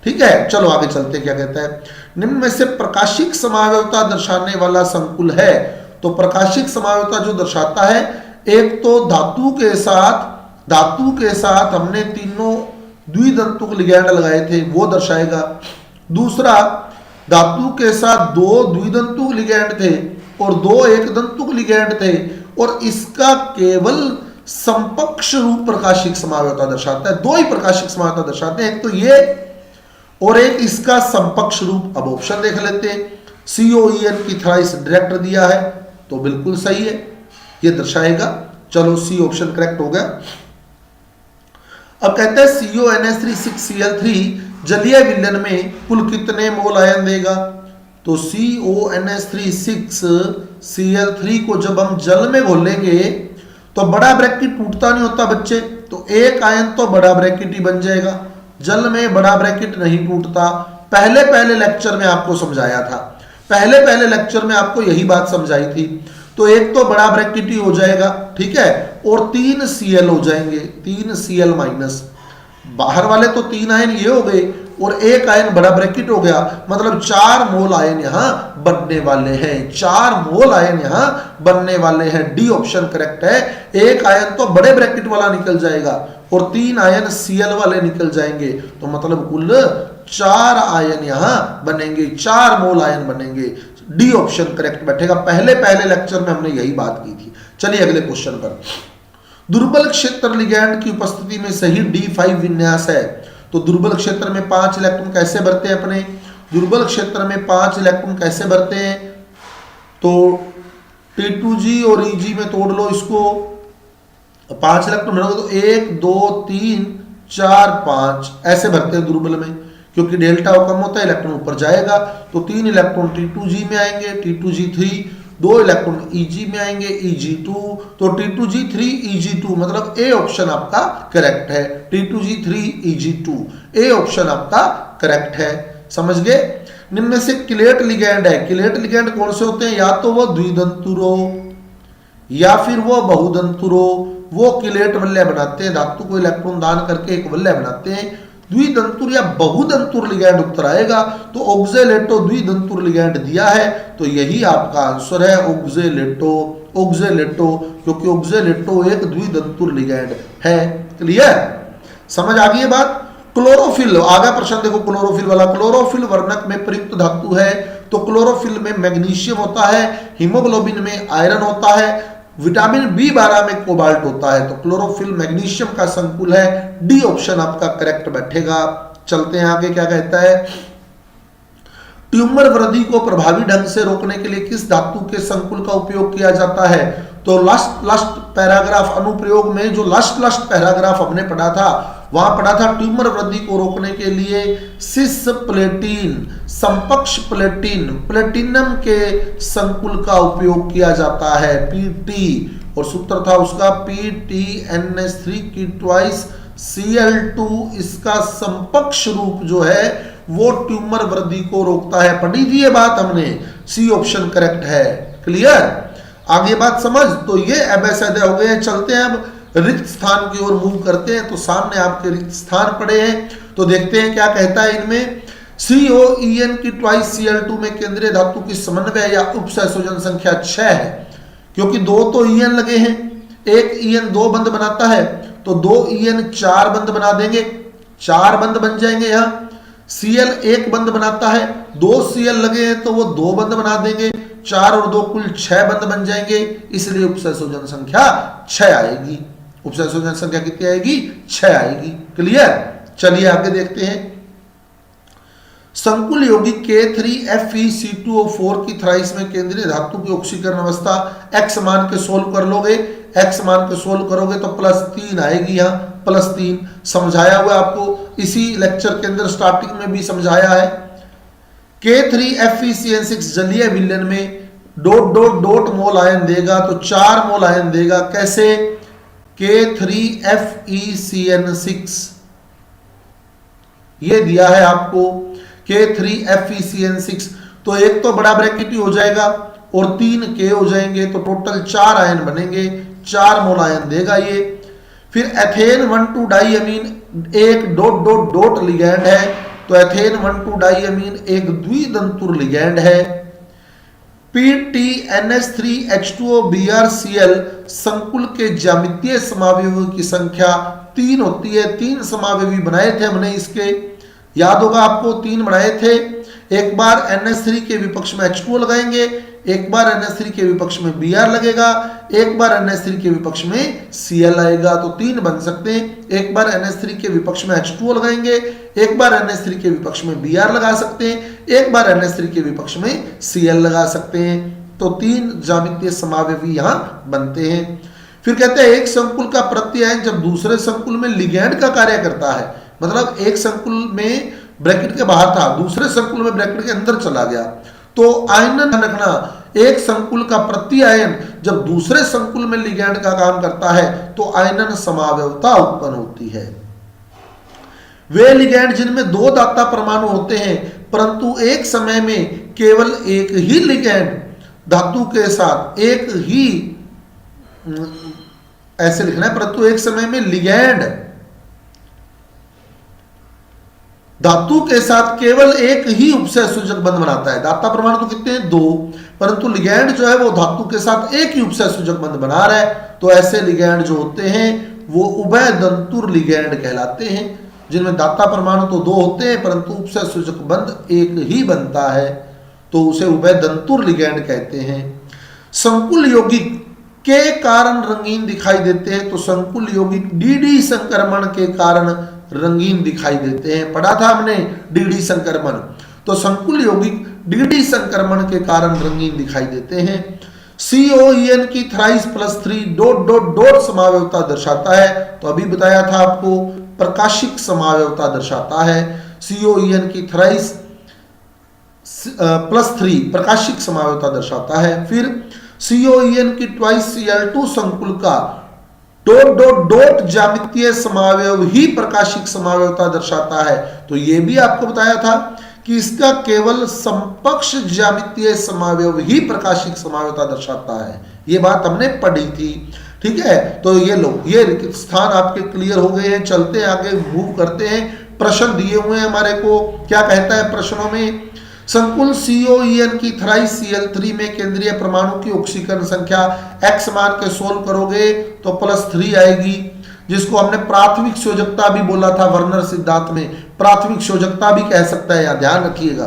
ठीक है। चलो आगे चलते, क्या कहता है, निम्न में से प्रकाशिक समावयवता दर्शाने वाला संकुल है। तो प्रकाशिक समावयवता जो दर्शाता है, एक तो धातु के साथ हमने तीनों द्विदंतुक लिगैंड लगाए थे, वो दर्शाएगा। दूसरा, धातु के साथ 2 द्विदंतुक लिगैंड थे और 2 एकदंतुक लिगैंड थे, और इसका केवल समकक्ष रूप प्रकाशिक समावयवता दर्शाता है। 2 ही प्रकाशिक समावयवता दर्शाते हैं, एक तो ये और एक इसका समकक्ष रूप। अब ऑप्शन देख लेते हैं। COEN की थ्राइस डायरेक्ट दिया है तो बिल्कुल सही है, ये दर्शाएगा। चलो सी ऑप्शन करेक्ट हो गया। अब कहते हैं CONH3 जलीय विलयन में कुल कितने मोल आयन देगा। तो CONH3 को जब हम जल में घोलेंगे तो बड़ा ब्रैकेट टूटता नहीं होता बच्चे, तो एक आयन तो बड़ा ब्रैकेट ही बन जाएगा। जल में बड़ा ब्रैकेट नहीं टूटता, पहले लेक्चर में आपको समझाया था, पहले लेक्चर में आपको यही बात समझाई थी। तो एक तो बड़ा ब्रैकेट ही हो जाएगा, ठीक है, और 3 Cl हो जाएंगे, 3 Cl माइनस, बाहर वाले तो 3 आयन ये हो गए और एक आयन बड़ा ब्रैकेट हो गया, मतलब 4 मोल आयन यहां बनने वाले हैं, 4 मोल आयन यहां बनने वाले हैं। डी ऑप्शन करेक्ट है। एक आयन तो बड़े ब्रैकेट वाला निकल जाएगा और 3 आयन Cl वाले निकल जाएंगे, तो मतलब कुल 4 आयन यहां बनेंगे, 4 मोल आयन बनेंगे। डी ऑप्शन करेक्ट बैठेगा। पहले लेक्चर में हमने यही बात की थी। चलिए अगले क्वेश्चन पर। दुर्बल क्षेत्र लिगैंड की उपस्थिति में सही D5 विन्यास है। तो दुर्बल क्षेत्र में 5 इलेक्ट्रॉन कैसे भरते हैं अपने, दुर्बल क्षेत्र में 5 इलेक्ट्रॉन कैसे भरते हैं, तो T2G और EG में तोड़ लो इसको, 5 इलेक्ट्रॉन भरोगे तो 1 2 3 4 5 ऐसे भरते हैं दुर्बल में, क्योंकि डेल्टा कम होता है, इलेक्ट्रॉन ऊपर जाएगा। तो 3 इलेक्ट्रॉन T2G में आएंगे, T2G3, 2 इलेक्ट्रॉन EG में आएंगे, EG2, तो T2G3 EG2, मतलब ए ऑप्शन आपका करेक्ट है। T2G3 EG2 ए ऑप्शन आपका करेक्ट है, समझ गए। निम्न में से किलेट लिगैंड है, किलेट लिगैंड कौन से होते हैं, या तो वो द्विदंतुरो या फिर वो बहुदंतुर हो, वो किलेट वलय बनाते हैं, धातु को इलेक्ट्रॉन दान करके एक वलय बनाते हैं। द्विदंतुर या बहुदंतुर लिगैंड उत्तर आएगा। तो ऑक्जेलेटो द्विदंतुर लिगैंड दिया है, तो यही आपका आंसर है ऑक्जेलेटो। ऑक्जेलेटो, क्योंकि ऑक्जेलेटो एक द्विदंतुर लिगैंड है। क्लियर, समझ आ गई है बात। क्लोरोफिल, आगे प्रश्न देखो क्लोरोफिल वाला। क्लोरोफिल वर्णक में प्रयुक्त धातु है, तो क्लोरोफिल में मैग्नीशियम होता है, हीमोग्लोबिन में आयरन होता है, विटामिन B12 में कोबाल्ट होता है। तो क्लोरोफिल मैग्नीशियम का संकुल है, डी ऑप्शन आपका करेक्ट बैठेगा। चलते हैं आगे, क्या कहता है। ट्यूमर वृद्धि को प्रभावी ढंग से रोकने के लिए किस धातु के संकुल का उपयोग किया जाता है। तो लास्ट पैराग्राफ अनुप्रयोग में जो लास्ट पैराग्राफ हमने पढ़ा था, वहां पढ़ा था ट्यूमर वृद्धि को रोकने के लिए सिसप्लेटिन, समपक्ष प्लेटिन, प्लेटिनम के संकुल का उपयोग किया जाता है, PT, और सूत्र था उसका PTNS3 की ट्वाइस Cl2। इसका समपक्ष रूप जो है वो ट्यूमर वृद्धि को रोकता है। पढ़ी थी ये बात हमने, सी ऑप्शन करेक्ट है। क्लियर, आगे बात समझ। तो ये एबेसिडे हो गए। चलते हैं अब रिक्त स्थान की ओर मूव करते हैं। तो सामने आपके रिक्त स्थान पड़े हैं, तो देखते हैं क्या कहता है इनमें। COEN की ट्वाइस Cl2 में केंद्रीय धातु की समन्वय या उपसंयोजन संख्या 6 है, क्योंकि 2 तो EN लगे हैं, एक EN 2 बंद बनाता है, तो 2 EN 4 बंद बना देंगे, 4 बंद बन जाएंगे। यहाँ Cl 1 बंद बनाता है, 2 Cl लगे हैं तो वो 2 बंद बना देंगे, 4 और 2 कुल 6 बंद बन जाएंगे, इसलिए उपसंयोजन संख्या 6 आएगी। उपसंयोजन संख्या कितनी आएगी? 6 आएगी। क्लियर, चलिए आगे देखते हैं। संकुल यौगिक K3FeC2O4 की थ्राइस में केंद्रीय धातु की ऑक्सीकरण अवस्था x मान के सोल्व कर लोगे, x मान के सोल्व करोगे तो +3 आएगी। यहाँ +3 समझाया हुआ आपको, इसी लेक्चर के अंदर स्टार्टिंग में भी समझाया है। K3FeCN6 जलीय विलयन में डॉट डॉट डॉट मोल आयन देगा, तो 4 मोल आयन देगा। कैसे? K3FeCN6 ये दिया है आपको, K3FeCN6, तो एक तो बड़ा ब्रैकेट ही हो जाएगा और 3 K हो जाएंगे, तो टोटल 4 आयन बनेंगे, 4 मोल आयन देगा ये। फिर एथेन 1,2 डाइअमीन एक डॉट डॉट डॉट लिगैंड है, तो एथेन 1,2 डाइअमीन एक द्विदंतुर लिगैंड है। PTNS3H2OBrCl संकुल के ज्यामितीय समावयवों की संख्या 3 होती है। 3 समावयवी बनाए थे हमने, इसके याद होगा आपको, 3 बनाए थे। एक बार NH3 के विपक्ष में H2O लगाएंगे, एक बार NH3 के विपक्ष में Br लगेगा, एक बार NH3 के विपक्ष में Cl आएगा, तो 3 बन सकते हैं। एक बार NH3 के विपक्ष में H2O लगाएंगे, एक बार NH3 के विपक्ष में Br लगा सकते हैं, एक बार NH3 के विपक्ष में Cl लगा सकते हैं। तो 3 ज्यामितीय समावयवी यहां बनते हैं। फिर कहते हैं एक संकुल का प्रत्यायन जब दूसरे संकुल में लिगैंड का कार्य करता है, मतलब एक संकुल में ब्रैकेट के बाहर था, दूसरे संकुल में ब्रैकेट के अंदर चला गया, तो आयनन रखना, एक संकुल का प्रत्यायन जब दूसरे संकुल में लिगैंड का काम करता है तो आयनन समावयवता उत्पन्न होती है। वे लिगैंड जिनमें 2 दाता परमाणु होते हैं परंतु एक समय में केवल एक ही लिगैंड धातु के साथ, एक ही, ऐसे लिखना है, परंतु एक समय में लिगैंड धातु के साथ केवल एक ही उपसंयोजक बंध बनाता है। दाता परमाणु तो कितने हैं? 2, परंतु लिगैंड जो है वो धातु के साथ एक ही उपसंयोजक बंध बना रहा है, तो ऐसे लिगैंड जो होते हैं वो उभयदंतुर लिगैंड कहलाते हैं, जिनमें दाता परमाणु तो 2 होते हैं परंतु उपसंयोजक बंध एक ही बनता है, तो उसे उभयदंतुर लिगैंड कहते हैं। संकुल यौगिक के कारण रंगीन दिखाई देते हैं, तो संकुल यौगिक DD संक्रमण के कारण रंगीन दिखाई देते हैं। पढ़ा था हमने DD संक्रमण, तो संकुल यौगिक DD संक्रमण के कारण रंगीन दिखाई देते हैं। COEN की थ्राइस +3 डॉट डॉट डॉट समावयवता दर्शाता है, तो अभी बताया था आपको प्रकाशिक समावयवता दर्शाता है। COEN की थ्राइस +3 प्रकाशिक समावयवता दर्शाता है। फिर COEN की ट्वाइस Cl2 संकुल का डॉट डॉट डॉट ज्यामितीय समावयव ही प्रकाशिक समावयवता दर्शाता है, तो ये भी आपको बताया था कि इसका केवल समपक्ष ज्यामितीय समावयव ही प्रकाशिक समावयवता दर्शाता है, ये बात हमने पढ़ी थी। ठीक है, तो ये लो, ये स्थान आपके क्लियर हो गए हैं। चलते हैं आगे, मूव करते हैं। प्रश्न दिए हुए हैं हमारे को, क्या कहता है प्रश्नों में? संकुल COEN की थ्राइस Cl3 में केंद्रीय परमाणु की ऑक्सीकरण संख्या x मान के सोल्व करोगे तो +3 आएगी, जिसको हमने प्राथमिक संयोजकता भी बोला था वर्नर सिद्धांत में, प्राथमिक संयोजकता भी कह सकता है, यहां ध्यान रखिएगा।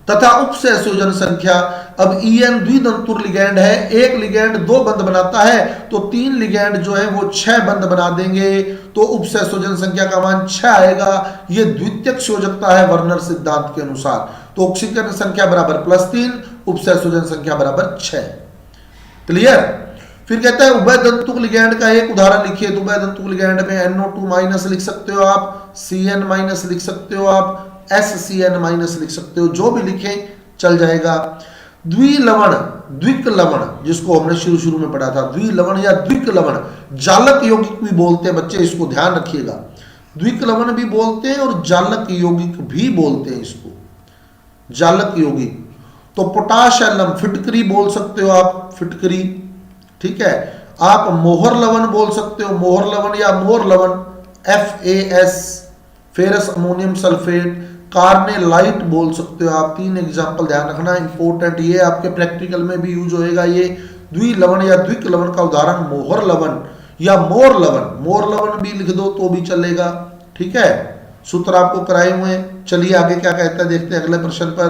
तथा उपसहसंयोजन संख्या, अब EN द्वितंतुर लिगैंड है, एक लिगैंड 2 बंध बनाता है तो 3 लिगैंड जो है वो 6 बंध बना देंगे, तो उपसहसंयोजन संख्या का मान 6 आएगा। ये द्वितीयक संयोजकता है वर्नर सिद्धांत के अनुसार। तो ऑक्सीकरण संख्या बराबर +3, उपसहसंयोजन संख्या बराबर 6। क्लियर? फिर कहता है उभय दंतुक लिगैंड का एक उदाहरण लिखिए। तो उभय दंतुक लिगैंड में NO2- लिख सकते हो आप, CN- लिख सकते हो आप, SCN- लिख सकते हो, जो भी लिखें चल जाएगा। द्विलवण, द्विक लवण, जिसको हमने शुरू में पढ़ा था, द्विलवण या द्विक लवण, जालक यौगिक भी बोलते हैं बच्चे, इसको ध्यान रखिएगा। द्विक लवण भी बोलते हैं और जालक यौगिक भी बोलते हैं इसको, जालक यौगिक। तो पोटाश एलम, फिटकरी बोल सकते हो आप, फिटकरी। ठीक है, आप मोहर लवण बोल सकते हो, मोहर लवण या मोर लवण, FAS, ferrous ammonium sulphate. Carnallite बोल सकते हो आप। 3 एग्जांपल ध्यान रखना इंपॉर्टेंट, ये आपके प्रैक्टिकल में भी यूज होएगा। ये द्विलवण या द्विक लवण का उदाहरण मोहर लवण या मोर लवण, मोर लवण भी लिख दो तो भी चलेगा। ठीक है, सूत्र आपको कराए हुए हैं। चलिए आगे क्या कहता है देखते हैं अगले प्रश्न पर।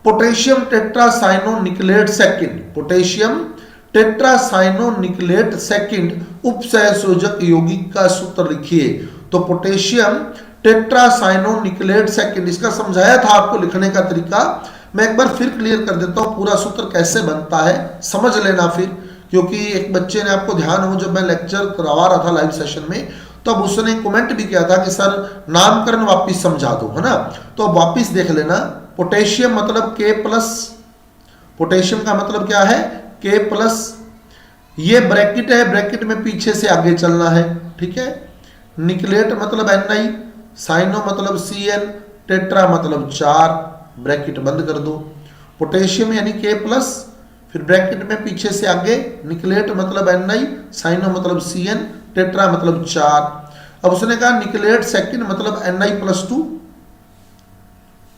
पोटेशियम टेट्रासाइनोनिकलेट सेकंड, पोटेशियम टेट्रासाइनोनिकलेट सेकंड उपसहसंयोजक यौगिक का सूत्र लिखिए। तो पोटेशियम टेट्रासाइनोनिकलेट सेकंड, इसका समझाया था आपको लिखने का तरीका, मैं एक बार फिर क्लियर कर देता हूं। पूरा सूत्र कैसे बनता है समझ लेना फिर, क्योंकि एक बच्चे ने, आपको ध्यान हो जब मैं लेक्चर करवा रहा था लाइव सेशन में, तब उसने कमेंट भी किया था कि सर नामकरण वापिस समझा दो, है ना। तो अब वापिस देख लेना। पोटेशियम मतलब K+, पोटेशियम का मतलब क्या है? K+, ये ब्रैकेट है, ब्रैकेट में पीछे से आगे चलना है। ठीक है, निकलेट मतलब Na, साइनो मतलब Cn, टेट्रा मतलब 4, ब्रैकेट बंद कर दो। पोटेशियम यानी K+, फिर ब्रैकेट में पीछे से आगे, निकलेट मतलब Na, साइनो मतलब Cn, टेट्रा मतलब 4। अब उसने कहा निकलेट सेकंड मतलब Na+2,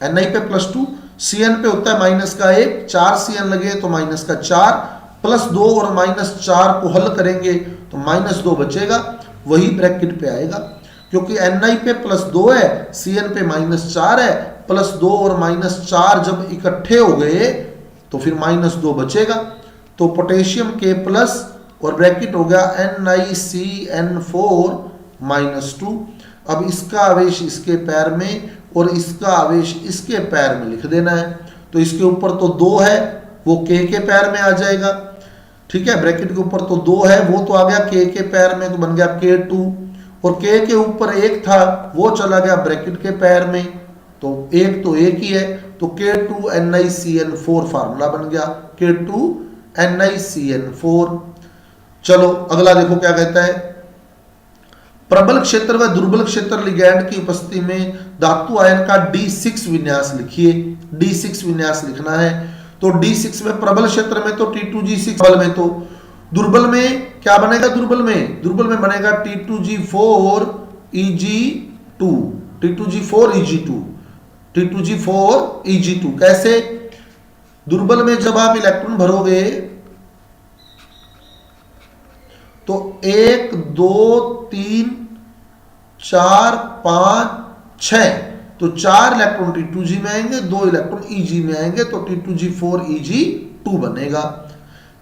Na पे +2, Cn पे होता है -1, 4 Cn लगे तो -4, +2 और -4 को हल करेंगे तो -2 बचेगा, वही ब्रैकेट पे आएगा। क्योंकि Na पे +2 है, Cn पे -4 है, +2 और -4 जब इकट्ठे हो गए तो फिर -2 बचेगा। तो पोटेशियम K+ और ब्रैकेट हो गया NiCN4 -2। अब इसका आवेश इसके पैर में और इसका आवेश इसके पैर में लिख देना है। तो इसके ऊपर तो 2 है, वो K के पैर में आ जाएगा। ठीक है, ब्रैकेट के ऊपर तो 2 है, वो तो आ गया K के पैर में, तो बन गया K2, और K के ऊपर 1 था, वो चला गया ब्रैकेट के पैर में, तो 1 तो 1 ही है, तो K2 NiCN4 फार्मूला बन गया, K2 NiCN4। चलो अगला देखो क्या कहता है। प्रबल क्षेत्र व दुर्बल क्षेत्र लिगैंड की उपस्थिति में धातु आयन का D6 विन्यास लिखिए। D6 विन्यास लिखना है। तो D6 में प्रबल क्षेत्र में तो T2G6, प्रबल में तो, दुर्बल में क्या बनेगा? दुर्बल में बनेगा T2G4 Eg2, T2G4 Eg2, T2G4 Eg2। कैसे? दुर्बल में जब आप इलेक्ट्रॉन भरोगे तो 1 2 3 4 5 6, तो 4 इलेक्ट्रॉन T2G में आएंगे, 2 इलेक्ट्रॉन Eg में आएंगे, तो T2G4 Eg2 बनेगा।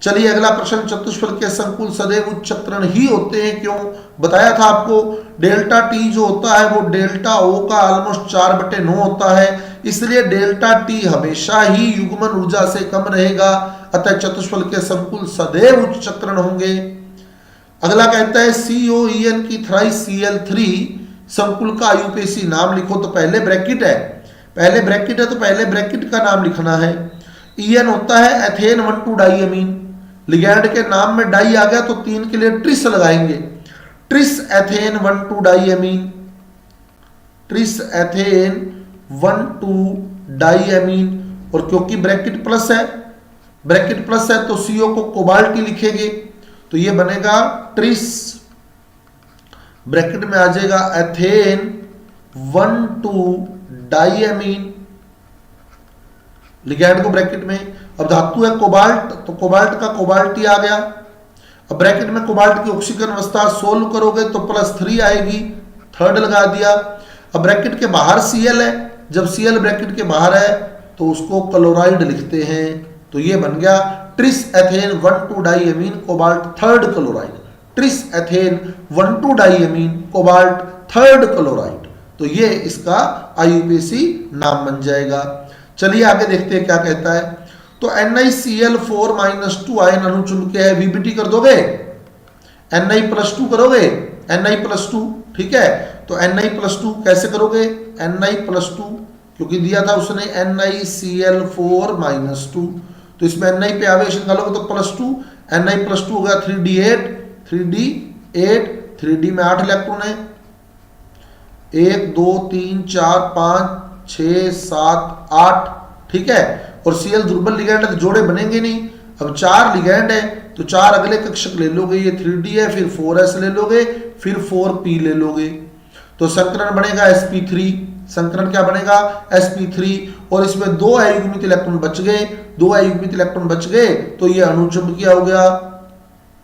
चलिए अगला प्रश्न। चतुष्फलक के संकुल सदैव उच्चक्रन ही होते हैं, क्यों? बताया था आपको, डेल्टा T जो होता है वो डेल्टा O का ऑलमोस्ट 4/9 होता है, इसलिए डेल्टा T हमेशा ही युग्मन ऊर्जा से कम रहेगा, अतः चतुष्फलक के संकुल सदैव उच्चक्रन होंगे। अगला कहता है COEN की थ्राइस Cl3 संकुल का आयुपेशी नाम लिखो। तो पहले ब्रैकेट है, तो पहले ब्रैकेट का नाम लिखना है। EN होता है एथेन 1,2 डाइअमीन, लिगैंड के नाम में डाई आ गया तो 3 के लिए ट्रिस लगाएंगे, ट्रिस एथेन 1,2 डाइअमीन, ट्रिस एथेन 1,2 डाइअमीन। और क्योंकि ब्रैकेट प्लस है ब्रैकेट प्लस है तो CO को कोबाल्ट ही लिखेंगे, तो ये बनेगा ट्रिस, ब्रैकेट में आ जाएगा एथेन 1,2 डाइएमीन, लिगैंड को ब्रैकेट में। अब धातु है कोबाल्ट, तो कोबाल्ट का कोबाल्ट ही आ गया। अब ब्रैकेट में कोबाल्ट की ऑक्सीजन अवस्था सोल्व करोगे तो +3 आएगी, थर्ड लगा दिया। अब ब्रैकेट के बाहर Cl है, जब Cl ब्रैकेट के बाहर है तो उसको क्लोराइड लिखते हैं, तो ये बन गया tris ethane 1,2 diamine cobalt third chloride, tris ethane 1,2 diamine cobalt third chloride, तो ये इसका IUPAC नाम बन जाएगा। चलिए आगे देखते हैं क्या कहता है। तो NiCl4-2 आयन अणुचुंबकीय है, VBT कर दोगे, Ni+2 करोगे, Ni+2, ठीक है। तो Ni+2 कैसे करोगे, Ni+2 क्योंकि दिया था उसने NiCl4-2, तो इसमें Ni पे आवेश निकालोगे तो +2, Ni+2 हो गया 3d8, 3d8, 3d में 8 इलेक्ट्रॉन है, 1 2 3 4 5 6 7 8, ठीक है। और Cl दुर्बल लिगैंड है तो जोड़े बनेंगे नहीं। अब 4 लिगैंड है तो 4 अगले कक्षक ले लोगे, ये 3d है, फिर 4s ले लोगे, फिर 4p ले लोगे, तो संकरण बनेगा sp3, संकरण क्या बनेगा sp3, और इसमें 2 अयुग्मित इलेक्ट्रॉन बच गए, 2 अयुग्मित इलेक्ट्रॉन बच गए तो ये अणुचुंबकीय हो गया,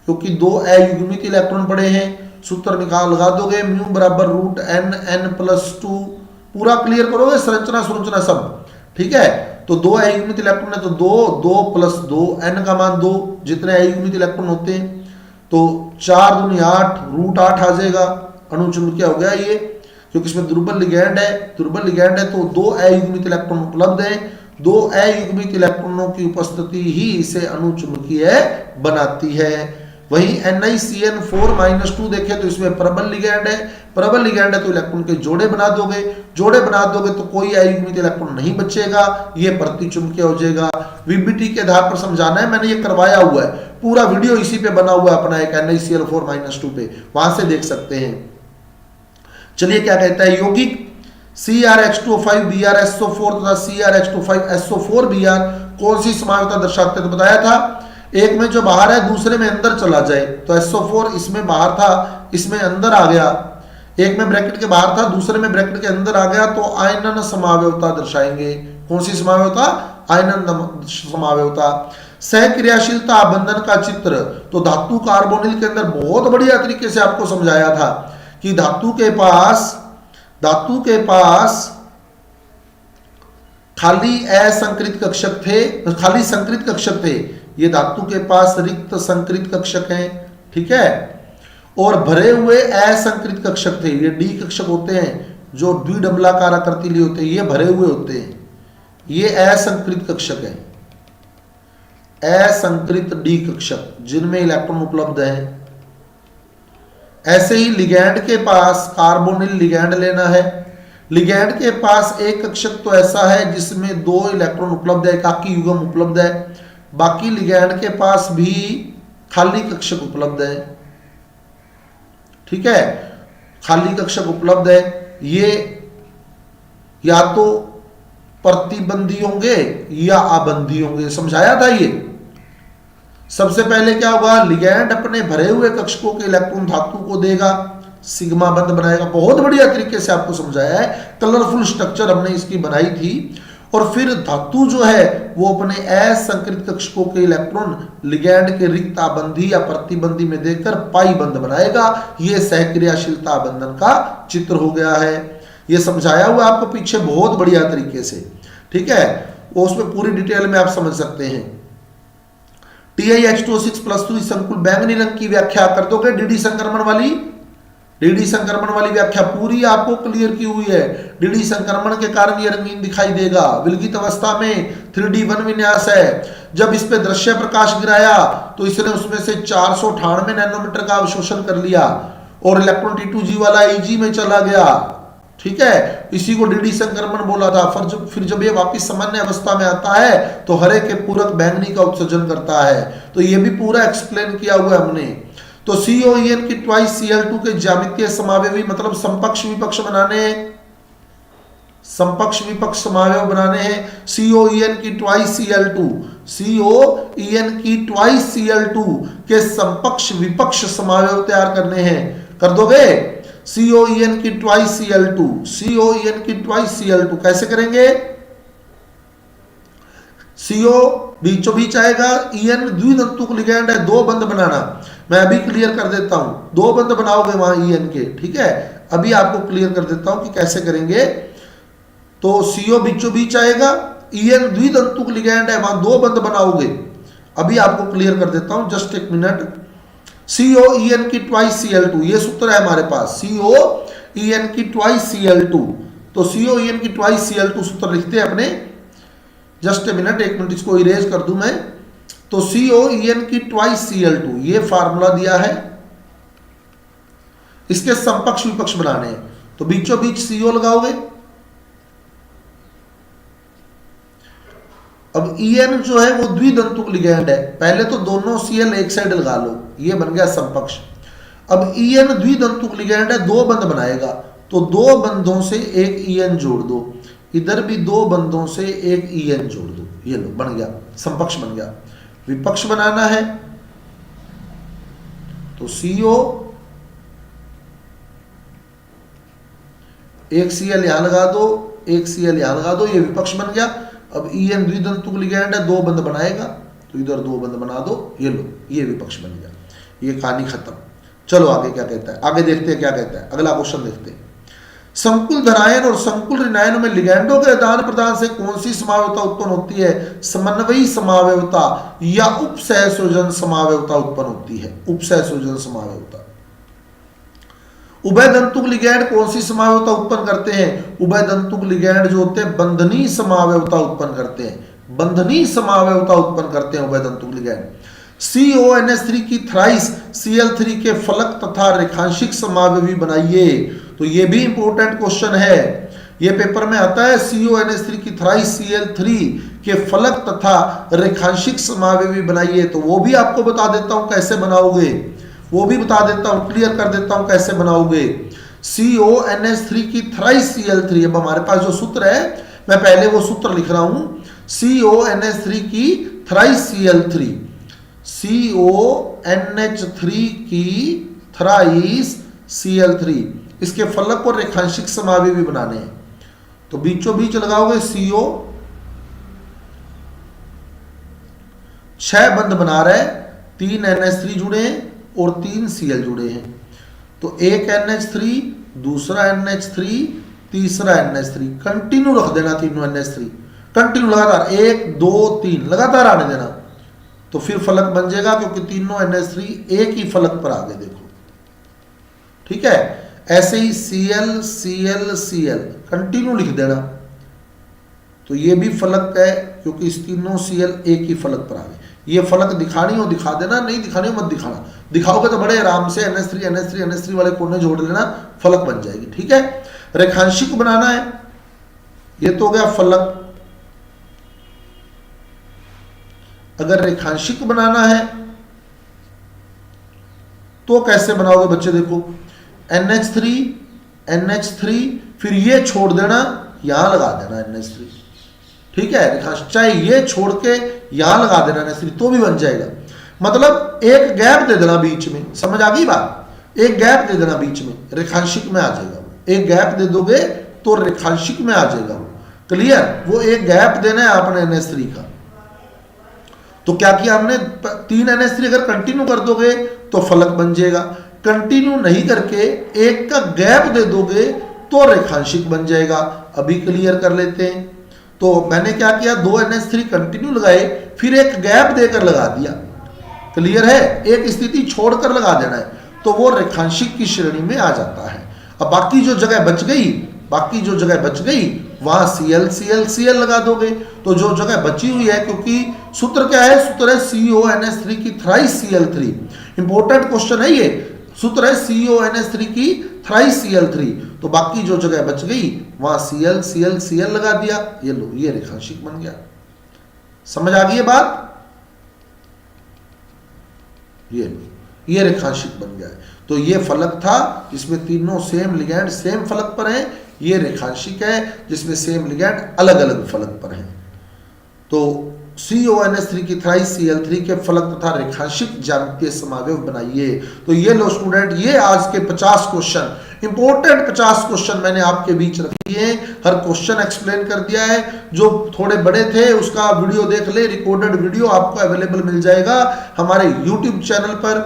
क्योंकि 2 अयुग्मित इलेक्ट्रॉन पड़े हैं। सूत्र निकाल लगा दोगे, μ √ n+2, पूरा क्लियर करोगे, संरचना सब, ठीक है। तो 2 अयुग्मित इलेक्ट्रॉन है तो 2 2 + 2, n का मान 2, जितने अयुग्मित इलेक्ट्रॉन होते हैं तो 4 दूनी 8, √8 आ जाएगा, अणुचुंबकीय हो गया ये, क्योंकि इसमें दुर्बल लिगैंड है, दुर्बल लिगैंड है तो 2 अयुग्मित इलेक्ट्रॉन उपलब्ध है, 2 अयुग्मित इलेक्ट्रॉनों की उपस्थिति ही इसे अणुचुंबकीय बनाती है। वहीं NiCl4-2 देखें तो इसमें प्रबल लिगैंड है, प्रबल लिगैंड है तो इलेक्ट्रॉन के जोड़े बना दोगे, जोड़े बना दोगे तो कोई अयुग्मित इलेक्ट्रॉन नहीं बचेगा, ये प्रतिचुंबकीय हो जाएगा। VBT के आधार पर समझाना है, मैंने ये करवाया हुआ है, पूरा वीडियो इसी पे बना हुआ है अपना एक NiCl4-2 पे, वहां से देख सकते हैं। चलिए क्या कहता है, यौगिक CrH2O5Br तथा CrH2O5SO4Br कौन सी समानता दर्शाते, तो बताया था एक में जो बाहर है दूसरे में अंदर चला जाए, तो SO4 इसमें बाहर था, इसमें अंदर आ गया, एक में ब्रैकेट के बाहर था दूसरे में ब्रैकेट के अंदर आ गया, तो आयनन समावयवता दर्शाएंगे। कौन सी समावयवता, आयनन समावयवता। सहक्रियाशीलता आबंधन का चित्र, तो धातु कार्बोनिल के अंदर बहुत बढ़िया तरीके से आपको समझाया था कि धातु के पास खाली असंकृत कक्षक थे, खाली संकृत कक्षक थे, ये धातु के पास रिक्त संकृत कक्षक हैं, ठीक है, और भरे हुए असंकृत कक्षक थे, ये डी कक्षक होते हैं जो द्विडबलाकार आकृति लिए होते हैं, ये भरे हुए होते हैं, ये असंकृत कक्षक है, असंकृत डी कक्षक जिनमें इलेक्ट्रॉन उपलब्ध है। ऐसे ही लिगैंड के पास कार्बोनिल लिगैंड लेना है, लिगैंड के पास एक कक्षक तो ऐसा है जिसमें 2 इलेक्ट्रॉन उपलब्ध है, एकाकी युग्म उपलब्ध है, बाकी लिगैंड के पास भी खाली कक्षक उपलब्ध है, ठीक है, खाली कक्षक उपलब्ध है। ये या तो प्रतिबंधी होंगे या आबंधी होंगे, समझाया था ये। सबसे पहले क्या होगा, लिगैंड अपने भरे हुए कक्षकों के इलेक्ट्रॉन धातु को देगा, सिग्मा बंध बनाएगा, बहुत बढ़िया तरीके से आपको समझाया है, कलरफुल स्ट्रक्चर हमने इसकी बनाई थी। और फिर धातु जो है वो अपने असंकृत कक्षकों के इलेक्ट्रॉन लिगैंड के रिक्त आबंधी या प्रतिबंधी में देकर पाई बंध बनाएगा, ये सहक्रियाशीलता आबंधन का चित्र हो गया है। ये समझाया हुआ आपको पीछे बहुत बढ़िया तरीके से, ठीक है, वो उसमें पूरी डिटेल में आप समझ सकते हैं। TiH2O6+2 संकुल बैंगनी रंग की व्याख्या कर दोगे, डीडी संक्रमण वाली व्याख्या पूरी आपको क्लियर की हुई है। डीडी संक्रमण के कारण ये रंगीन दिखाई देगा। विलगित अवस्था में 3D1 विन्यास है, जब इस पे दृश्य प्रकाश गिराया तो इसने उसमें से 498 नैनोमीटर का अवशोषण कर लिया और इलेक्ट्रॉन T2G वाला Eg में चला गया, ठीक है, इसी को डीडी संक्रमण बोला था। फिर जब ये वापिस सामान्य अवस्था में आता है तो हरे के पूरक बैंगनी का उत्सर्जन करता है, तो ये भी पूरा एक्सप्लेन किया हुआ है हमने। तो COEN की ट्वाइस Cl2 के ज्यामितीय समावयवी मतलब समपक्ष विपक्ष बनाने, समपक्ष विपक्ष समावयव बनाने हैं, COEN की ट्वाइस Cl2, COEN की ट्वाइस Cl2 के समपक्ष विपक्ष समावयव तैयार करने हैं। कर दोगे? COEN की ट्वाइस Cl2, COEN की ट्वाइस Cl2 कैसे करेंगे? CO बीचों बीच आएगा, EN द्वितंतुक लिगैंड है, दो बंध बनाना। मैं अभी क्लियर कर देता हूं, दो बंध बनाओगे वहां EN के, ठीक है। अभी आपको क्लियर कर देता हूं कि कैसे करेंगे। तो CO बीचों बीच आएगा, EN द्वितंतुक लिगैंड है, वहां दो बंध बनाओगे। अभी आपको क्लियर कर देता हूं, जस्ट एक मिनट। COEN की ट्वाइस Cl2, ये सूत्र है हमारे पास, COEN की ट्वाइस Cl2। तो COEN की ट्वाइस Cl2 सूत्र लिखते हैं अपने, जस्ट ए मिनट, एक मिनट इसको इरेज कर दूं मैं। तो COEN की ट्वाइस Cl2, ये फार्मूला दिया है, इसके समपक्ष विपक्ष बनाने हैं। तो बीचों बीच CO लगाओगे। अब EN जो है वो द्वितंतुक लिगैंड है, पहले तो दोनों Cl एक साइड लगा लो, ये बन गया समपक्ष। अब EN द्वितंतुक लिगैंड है, दो बंध बनाएगा, तो दो बंधों से एक EN जोड़ दो, इधर भी दो बंधों से एक EN जोड़ दो, ये लो बन गया समपक्ष बन गया। विपक्ष बनाना है तो CO, एक Cl यहां लगा दो, एक Cl यहां लगा दो, ये विपक्ष बन गया। अब EN द्वितंतुक लिगैंड है, दो बंध बनाएगा, तो इधर दो बंध बना दो, ये लो ये विपक्ष बन गया। ये कहानी खत्म। चलो आगे क्या कहता है, आगे देखते हैं क्या कहता है, अगला क्वेश्चन देखते हैं। संकुल धनायन और संकुल ऋणायनों में लिगैंडों के आदान प्रदान से कौन सी समावयवता उत्पन्न होती है? समन्वयी समावयवता या उपसहसंयोजन समावयवता उत्पन्न होती है। उपसहसंयोजन समावयवता। उभयदंतुक लिगैंड कौन सी समावयवता उत्पन्न करते हैं? उभयदंतुक लिगैंड जो होते हैं बंधनी समावयवता उत्पन्न करते हैं, बंधनी समावयवता उत्पन्न करते हैं उभयदंतुक लिगैंड। CONH3 की थ्राइस Cl3 के फलक तथा रेखांशिक समावयवी बनाइए। तो ये भी इंपॉर्टेंट क्वेश्चन है, ये पेपर में आता है। CONH3 की थ्राइस Cl3 के फलक तथा रेखांशिक समावयवी बनाइए। तो वो भी आपको बता देता हूं कैसे बनाओगे, वो भी बता देता हूं, क्लियर कर देता हूं कैसे बनाओगे। CONH3 की थ्राइस Cl3, अब हमारे पास जो सूत्र है मैं पहले वो सूत्र लिख रहा हूं। CONH3 की थ्राइस Cl3, CONH3 की थ्राइस Cl3, इसके फलक और रेखांशिक समावयवी बनाने हैं। तो बीचों बीच लगाओगे CO, 6 बंध बना रहे, 3 NH3 जुड़े हैं और 3 Cl जुड़े हैं। तो एक NH3, दूसरा NH3, तीसरा NH3, कंटिन्यू रख देना तीनों NH3, कंटिन्यू लगातार 1 2 3 लगातार आने देना, तो फिर फलक बन जाएगा, क्योंकि तीनों NH3 एक ही फलक पर आ गए। देखो ठीक है, ऐसे ही Cl Cl Cl कंटिन्यू लिख देना, तो ये भी फलक है, क्योंकि इस तीनों Cl एक ही फलक पर आ गए। ये फलक दिखानी हो दिखा देना, नहीं दिखानी हो मत दिखाना। दिखाओगे तो बड़े आराम से NH3 NH3 NH3 वाले कोने जोड़ लेना, फलक बन जाएगी। ठीक है, रेखांशिक बनाना है, ये तो हो गया फलक। अगर रेखांशिक बनाना है तो कैसे बनाओगे बच्चे? देखो NH3 NH3, फिर ये छोड़ देना, यहां लगा देना NH3। ठीक है, रेखांश चाहे ये छोड़ के यहां लगा देना NH3 तो भी बन जाएगा। मतलब एक गैप दे देना बीच में, समझ आ गई बात? एक गैप दे देना बीच में, रेखांशिक में आ जाएगा। एक गैप दे दोगे तो रेखांशिक में आ जाएगा वो। क्लियर? वो एक गैप देना है आपने NH3 का। तो क्या किया हमने? 3 NH3 अगर कंटिन्यू कर दोगे तो फलक बन जाएगा, कंटिन्यू नहीं करके एक का गैप दे दोगे तो रेखांशिक बन जाएगा। अभी क्लियर कर लेते हैं। तो मैंने क्या किया, 2 NH3 कंटिन्यू लगाए, फिर एक गैप देकर लगा दिया। क्लियर है? एक स्थिति छोड़कर लगा देना है, तो वो रेखांशिक की श्रेणी में आ जाता है। अब बाकी जो जगह बच गई वहां Cl Cl Cl लगा दोगे, तो जो जगह बची हुई है, क्योंकि सूत्र क्या है? सूत्र है CONH3 की थ्राइस Cl3। इंपॉर्टेंट क्वेश्चन है ये, सूत्र है CONH3 की थ्राइस Cl3। तो बाकी जो जगह बच गई वहां Cl Cl Cl लगा दिया, ये लो ये रेखांशिक बन गया। समझ आ गई है बात? ये रेखांशिक बन गया है। तो ये फलक था, इसमें तीनों सेम लिगैंड सेम फलक पर हैं, ये रेखांशिक है जिसमें सेम लिगैंड अलग अलग फलक पर है। तो CONH3 की थ्राइस Cl3 के फलक तथा रेखांशिक ज्यामितीय समावयव बनाइए। तो ये लो स्टूडेंट, ये आज के 50 क्वेश्चन, इंपॉर्टेंट 50 क्वेश्चन मैंने आपके बीच रख दिए हैं। हर क्वेश्चन एक्सप्लेन कर दिया है। जो थोड़े बड़े थे उसका वीडियो देख ले, रिकॉर्डेड वीडियो आपको अवेलेबल मिल जाएगा हमारे यूट्यूब चैनल पर।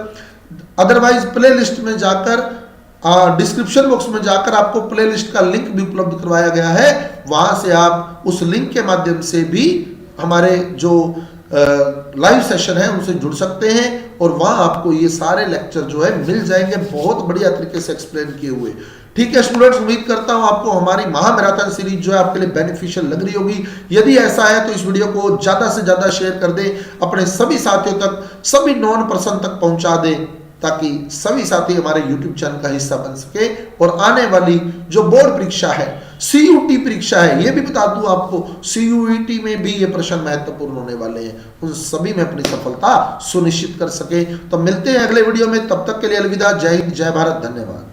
अदरवाइज प्ले लिस्ट में जाकर, डिस्क्रिप्शन बॉक्स में जाकर आपको प्ले लिस्ट का लिंक भी उपलब्ध करवाया गया है। वहां से आप उस लिंक के माध्यम से भी हमारे जो लाइव सेशन है उनसे जुड़ सकते हैं और वहां आपको ये सारे लेक्चर जो है मिल जाएंगे, बहुत बढ़िया तरीके से एक्सप्लेन किए हुए। ठीक है स्टूडेंट्स, उम्मीद करता हूं आपको हमारी महामैराथन सीरीज जो है आपके लिए बेनिफिशियल लग रही होगी। यदि ऐसा है तो इस वीडियो को ज्यादा से ज्यादा शेयर कर दें, अपने सभी साथियों तक, सभी नॉन पर्सन तक पहुंचा दें, ताकि सभी साथी हमारे YouTube चैनल का हिस्सा बन सके और आने वाली जो बोर्ड परीक्षा है, CUT परीक्षा है, ये भी बता दूं आपको, CUET में भी ये प्रश्न महत्वपूर्ण होने वाले हैं, उन सभी में अपनी सफलता सुनिश्चित कर सके। तो मिलते हैं अगले वीडियो में, तब तक के लिए अलविदा। जय हिंद, जय भारत, धन्यवाद।